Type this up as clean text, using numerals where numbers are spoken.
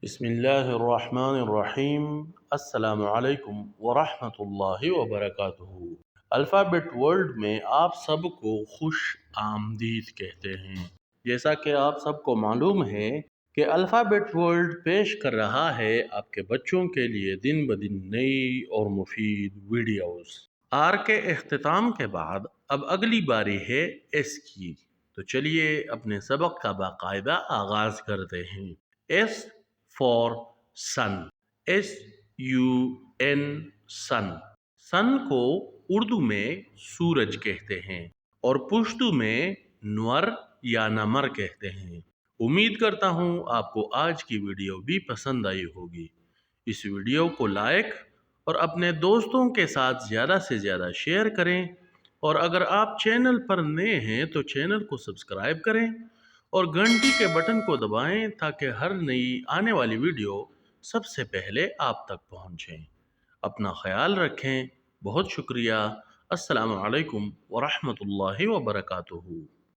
بسم اللہ الرحمن الرحیم۔ السلام علیکم ورحمۃ اللہ وبرکاتہ۔ الفابیٹ ورلڈ میں آپ سب کو خوش آمدید کہتے ہیں۔ جیسا کہ آپ سب کو معلوم ہے کہ الفابیٹ ورلڈ پیش کر رہا ہے آپ کے بچوں کے لیے دن بدن نئی اور مفید ویڈیوز۔ آر کے اختتام کے بعد اب اگلی باری ہے ایس کی، تو چلیے اپنے سبق کا باقاعدہ آغاز کرتے ہیں۔ ایس فار سن، SUN سن۔ سن کو اردو میں سورج کہتے ہیں اور پشتو میں نور یا نمر کہتے ہیں۔ امید کرتا ہوں آپ کو آج کی ویڈیو بھی پسند آئی ہوگی۔ اس ویڈیو کو لائک اور اپنے دوستوں کے ساتھ زیادہ سے زیادہ شیئر کریں، اور اگر آپ چینل پر نئے ہیں تو چینل کو سبسکرائب کریں اور گھنٹی کے بٹن کو دبائیں تاکہ ہر نئی آنے والی ویڈیو سب سے پہلے آپ تک پہنچیں۔ اپنا خیال رکھیں۔ بہت شکریہ۔ السلام علیکم ورحمۃ اللہ وبرکاتہ۔